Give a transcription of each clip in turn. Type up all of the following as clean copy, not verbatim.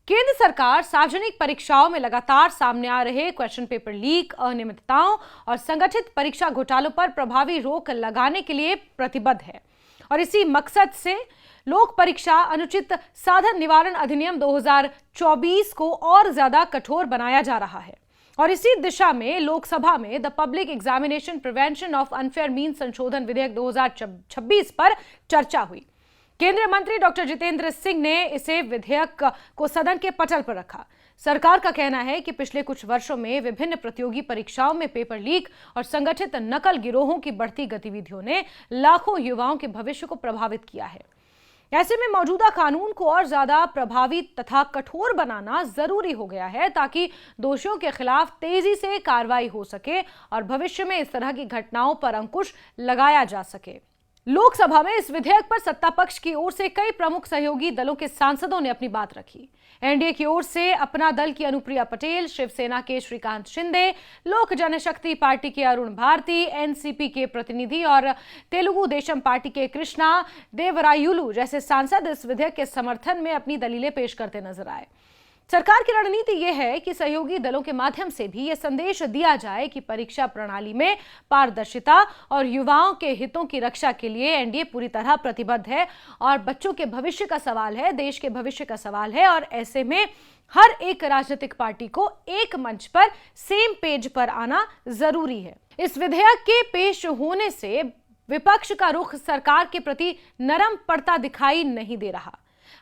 केंद्र सरकार सार्वजनिक परीक्षाओं में लगातार सामने आ रहे क्वेश्चन पेपर लीक, अनियमितताओं और संगठित परीक्षा घोटालों पर प्रभावी रोक लगाने के लिए प्रतिबद्ध है और इसी मकसद से लोक परीक्षा अनुचित साधन निवारण अधिनियम 2024 को और ज्यादा कठोर बनाया जा रहा है। और इसी दिशा में लोकसभा में the public examination prevention of unfair means संशोधन विधेयक 2026 पर चर्चा हुई। केंद्रीय मंत्री डॉक्टर जितेंद्र सिंह ने इसे विधेयक को सदन के पटल पर रखा। सरकार का कहना है कि पिछले कुछ वर्षों में विभिन्न प्रतियोगी परीक्षाओं में पेपर लीक और संगठित नकल गिरोहों की बढ़ती गतिविधियों ने लाखों युवाओं के भविष्य को प्रभावित किया है। ऐसे में मौजूदा कानून को और ज्यादा प्रभावी तथा कठोर बनाना जरूरी हो गया है ताकि दोषियों के खिलाफ तेजी से कार्रवाई हो सके और भविष्य में इस तरह की घटनाओं पर अंकुश लगाया जा सके। लोकसभा में इस विधेयक पर सत्ता पक्ष की ओर से कई प्रमुख सहयोगी दलों के सांसदों ने अपनी बात रखी। एनडीए की ओर से अपना दल की अनुप्रिया पटेल, शिवसेना के श्रीकांत शिंदे, लोक जनशक्ति पार्टी के अरुण भारती, एनसीपी के प्रतिनिधि और तेलुगु देशम पार्टी के कृष्णा देवरायुलु जैसे सांसद इस विधेयक के समर्थन में अपनी दलीलें पेश करते नजर आए। सरकार की रणनीति यह है कि सहयोगी दलों के माध्यम से भी यह संदेश दिया जाए कि परीक्षा प्रणाली में पारदर्शिता और युवाओं के हितों की रक्षा के लिए एनडीए पूरी तरह प्रतिबद्ध है और बच्चों के भविष्य का सवाल है, देश के भविष्य का सवाल है और ऐसे में हर एक राजनीतिक पार्टी को एक मंच पर सेम पेज पर आना जरूरी है। इस विधेयक के पेश होने से विपक्ष का रुख सरकार के प्रति नरम पड़ता दिखाई नहीं दे रहा।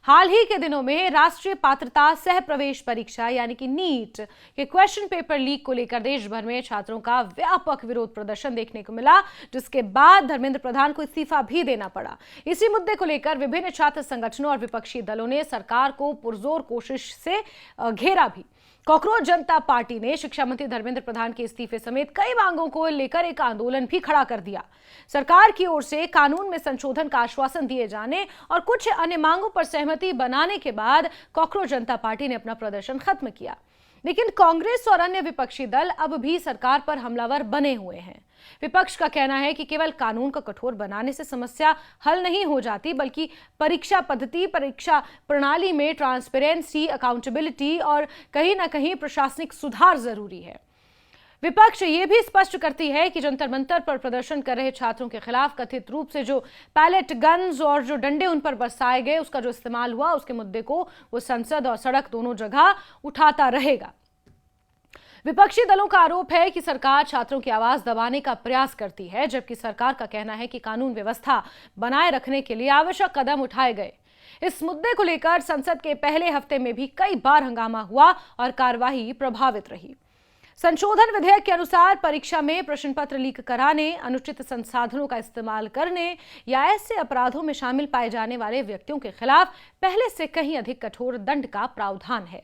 हाल ही के दिनों में राष्ट्रीय पात्रता सह प्रवेश परीक्षा यानी कि नीट के क्वेश्चन पेपर लीक को लेकर देश भर में छात्रों का व्यापक विरोध प्रदर्शन देखने को मिला, जिसके बाद धर्मेंद्र प्रधान को इस्तीफा भी देना पड़ा। इसी मुद्दे को लेकर विभिन्न छात्र संगठनों और विपक्षी दलों ने सरकार को पुरजोर कोशिश से घेरा भी। कॉकरोच जनता पार्टी ने शिक्षा मंत्री धर्मेंद्र प्रधान के इस्तीफे समेत कई मांगों को लेकर एक आंदोलन भी खड़ा कर दिया। सरकार की ओर से कानून में संशोधन का आश्वासन दिए जाने और कुछ अन्य मांगों पर सहमति बनाने के बाद कॉकरोच जनता पार्टी ने अपना प्रदर्शन खत्म किया, लेकिन कांग्रेस और अन्य विपक्षी दल अब भी सरकार पर हमलावर बने हुए हैं। विपक्ष का कहना है कि केवल कानून को कठोर बनाने से समस्या हल नहीं हो जाती, बल्कि परीक्षा पद्धति, परीक्षा प्रणाली में ट्रांसपेरेंसी, अकाउंटेबिलिटी और कहीं ना कहीं प्रशासनिक सुधार जरूरी है। विपक्ष ये भी स्पष्ट करती है कि जंतर मंतर पर प्रदर्शन कर रहे छात्रों के खिलाफ कथित रूप से जो पैलेट गन्स और जो डंडे उन पर बरसाए गए, उसका जो इस्तेमाल हुआ, उसके मुद्दे को वो संसद और सड़क दोनों जगह उठाता रहेगा। विपक्षी दलों का आरोप है कि सरकार छात्रों की आवाज दबाने का प्रयास करती है, जबकि सरकार का कहना है कि कानून व्यवस्था बनाए रखने के लिए आवश्यक कदम उठाए गए। इस मुद्दे को लेकर संसद के पहले हफ्ते में भी कई बार हंगामा हुआ और कार्यवाही प्रभावित रही। संशोधन विधेयक के अनुसार परीक्षा में प्रश्न पत्र लीक कराने, अनुचित संसाधनों का इस्तेमाल करने या ऐसे अपराधों में शामिल पाए जाने वाले व्यक्तियों के खिलाफ पहले से कहीं अधिक कठोर दंड का प्रावधान है।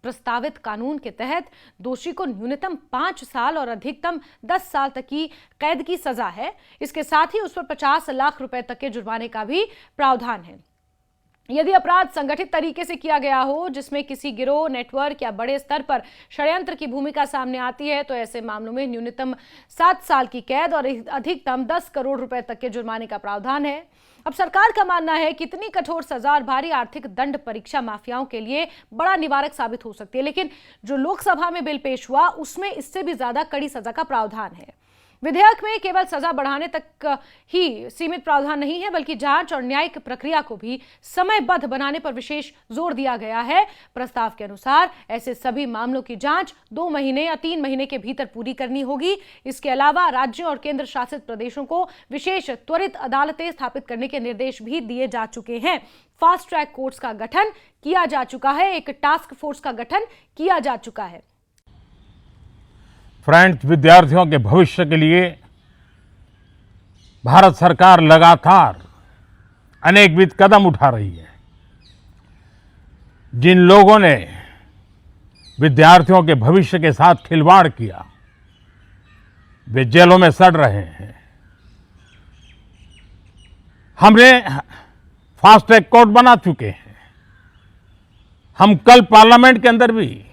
प्रस्तावित कानून के तहत दोषी को न्यूनतम 5 साल और अधिकतम 10 साल तक की कैद की सजा है। इसके साथ ही उस पर 50 लाख रुपए तक के जुर्माने का भी प्रावधान है। यदि अपराध संगठित तरीके से किया गया हो, जिसमें किसी गिरोह, नेटवर्क या बड़े स्तर पर षड्यंत्र की भूमिका सामने आती है, तो ऐसे मामलों में न्यूनतम 7 साल की कैद और अधिकतम 10 करोड़ रुपए तक के जुर्माने का प्रावधान है। अब सरकार का मानना है कि इतनी कठोर सजा और भारी आर्थिक दंड परीक्षा माफियाओं के लिए बड़ा निवारक साबित हो सकती है, लेकिन जो लोकसभा में बिल पेश हुआ उसमें इससे भी ज्यादा कड़ी सजा का प्रावधान है। विधेयक में केवल सजा बढ़ाने तक ही सीमित प्रावधान नहीं है, बल्कि जांच और न्यायिक प्रक्रिया को भी समयबद्ध बनाने पर विशेष जोर दिया गया है। प्रस्ताव के अनुसार ऐसे सभी मामलों की जांच 2 महीने या 3 महीने के भीतर पूरी करनी होगी। इसके अलावा राज्यों और केंद्र शासित प्रदेशों को विशेष त्वरित अदालतें स्थापित करने के निर्देश भी दिए जा चुके हैं। फास्ट ट्रैक कोर्ट्स का गठन किया जा चुका है, एक टास्क फोर्स का गठन किया जा चुका है। फ्रेंड्स, विद्यार्थियों के भविष्य के लिए भारत सरकार लगातार अनेकविध कदम उठा रही है। जिन लोगों ने विद्यार्थियों के भविष्य के साथ खिलवाड़ किया, वे जेलों में सड़ रहे हैं। हमने फास्ट ट्रैक कोर्ट बना चुके हैं। हम कल पार्लियामेंट के अंदर भी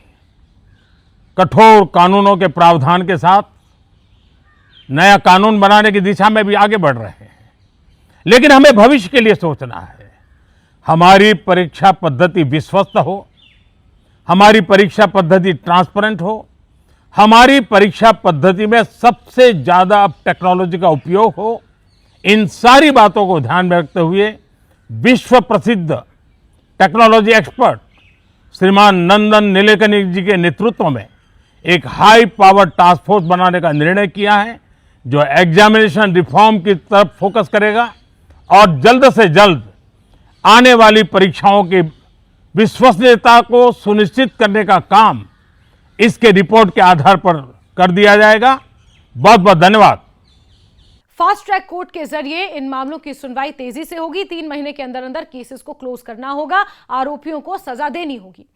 कठोर कानूनों के प्रावधान के साथ नया कानून बनाने की दिशा में भी आगे बढ़ रहे हैं। लेकिन हमें भविष्य के लिए सोचना है। हमारी परीक्षा पद्धति विश्वस्त हो, हमारी परीक्षा पद्धति ट्रांसपेरेंट हो, हमारी परीक्षा पद्धति में सबसे ज्यादा अब टेक्नोलॉजी का उपयोग हो, इन सारी बातों को ध्यान में रखते हुए विश्व प्रसिद्ध टेक्नोलॉजी एक्सपर्ट श्रीमान नंदन नीलेकनी जी के नेतृत्व में एक हाई पावर टास्क फोर्स बनाने का निर्णय किया है, जो एग्जामिनेशन रिफॉर्म की तरफ फोकस करेगा और जल्द से जल्द आने वाली परीक्षाओं की विश्वसनीयता को सुनिश्चित करने का काम इसके रिपोर्ट के आधार पर कर दिया जाएगा। बहुत बहुत धन्यवाद। फास्ट ट्रैक कोर्ट के जरिए इन मामलों की सुनवाई तेजी से होगी। 3 महीने के अंदर अंदर केसेस को क्लोज करना होगा, आरोपियों को सजा देनी होगी।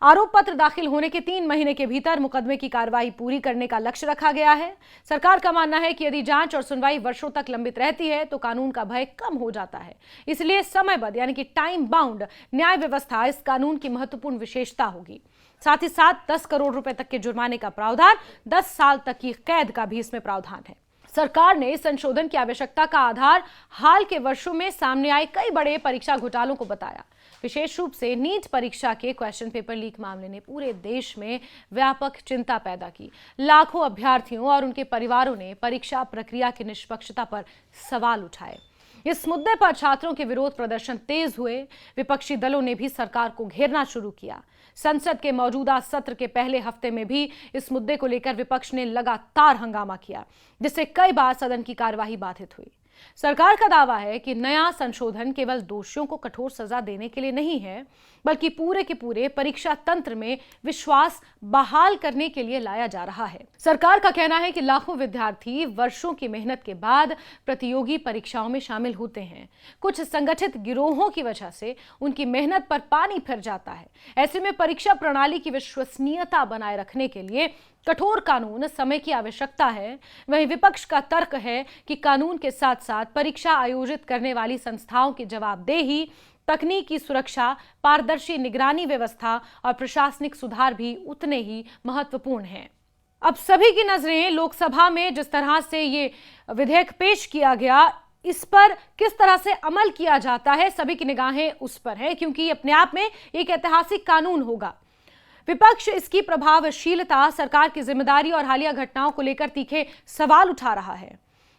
आरोप पत्र दाखिल होने के 3 महीने के भीतर मुकदमे की कार्रवाई पूरी करने का लक्ष्य रखा गया है। सरकार का मानना है कि यदि जांच और सुनवाई वर्षों तक लंबित रहती है तो कानून का भय कम हो जाता है। इसलिए समयबद्ध यानी कि टाइम बाउंड न्याय व्यवस्था इस कानून की महत्वपूर्ण विशेषता होगी। साथ ही साथ 10 करोड़ रुपए तक के जुर्माने का प्रावधान, 10 साल तक की कैद का भी इसमें प्रावधान है। सरकार ने इस संशोधन की आवश्यकता का आधार हाल के वर्षों में सामने आए कई बड़े परीक्षा घोटालों को बताया। विशेष रूप से नीट परीक्षा के क्वेश्चन पेपर लीक मामले ने पूरे देश में व्यापक चिंता पैदा की। लाखों अभ्यर्थियों और उनके परिवारों ने परीक्षा प्रक्रिया की निष्पक्षता पर सवाल उठाए। इस मुद्दे पर छात्रों के विरोध प्रदर्शन तेज हुए। विपक्षी दलों ने भी सरकार को घेरना शुरू किया। संसद के मौजूदा सत्र के पहले हफ्ते में भी इस मुद्दे को लेकर विपक्ष ने लगातार हंगामा किया, जिससे कई बार सदन की कार्यवाही बाधित हुई। सरकार का दावा है कि नया संशोधन केवल दोषियों को कठोर सजा देने के लिए नहीं है, बल्कि पूरे के पूरे परीक्षा तंत्र में विश्वास बहाल करने के लिए लाया जा रहा है। सरकार का कहना है कि लाखों विद्यार्थी वर्षों की मेहनत के बाद प्रतियोगी परीक्षाओं में शामिल होते हैं। कुछ संगठित गिरोहों की वजह से उनकी मेहनत पर पानी फिर जाता है। ऐसे में परीक्षा प्रणाली की विश्वसनीयता बनाए रखने के लिए कठोर कानून समय की आवश्यकता है। वहीं विपक्ष का तर्क है कि कानून के साथ साथ परीक्षा आयोजित करने वाली संस्थाओं की जवाबदेही, तकनीकी सुरक्षा, पारदर्शी निगरानी व्यवस्था और प्रशासनिक सुधार भी उतने ही महत्वपूर्ण हैं। अब सभी की नजरें लोकसभा में जिस तरह से ये विधेयक पेश किया गया, इस पर किस तरह से अमल किया जाता है, सभी की निगाहें उस पर है, क्योंकि अपने आप में एक ऐतिहासिक कानून होगा। विपक्ष इसकी प्रभावशीलता, सरकार की जिम्मेदारी और हालिया घटनाओं को लेकर तीखे सवाल उठा रहा है।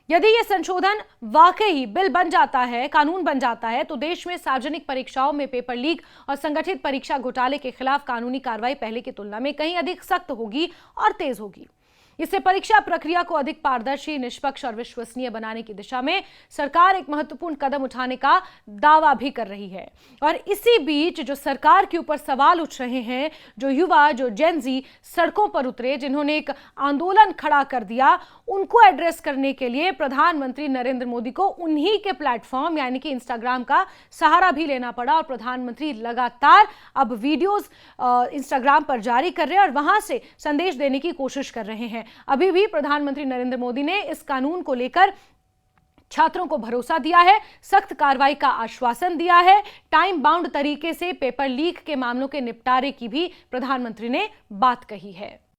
यदि यह संशोधन वाकई बिल बन जाता है, कानून बन जाता है, तो देश में सार्वजनिक परीक्षाओं में पेपर लीक और संगठित परीक्षा घोटाले के खिलाफ कानूनी कार्रवाई पहले की तुलना में कहीं अधिक सख्त होगी और तेज होगी। इससे परीक्षा प्रक्रिया को अधिक पारदर्शी, निष्पक्ष और विश्वसनीय बनाने की दिशा में सरकार एक महत्वपूर्ण कदम उठाने का दावा भी कर रही है। और इसी बीच जो सरकार के ऊपर सवाल उठ रहे हैं, जो युवा, जो जेन ज़ी सड़कों पर उतरे, जिन्होंने एक आंदोलन खड़ा कर दिया, उनको एड्रेस करने के लिए प्रधानमंत्री नरेंद्र मोदी को उन्हीं के प्लेटफॉर्म यानी कि इंस्टाग्राम का सहारा भी लेना पड़ा। और प्रधानमंत्री लगातार अब वीडियोस इंस्टाग्राम पर जारी कर रहे हैं और वहां से संदेश देने की कोशिश कर रहे हैं। अभी भी प्रधानमंत्री नरेंद्र मोदी ने इस कानून को लेकर छात्रों को भरोसा दिया है, सख्त कार्रवाई का आश्वासन दिया है। टाइम बाउंड तरीके से पेपर लीक के मामलों के निपटारे की भी प्रधानमंत्री ने बात कही है।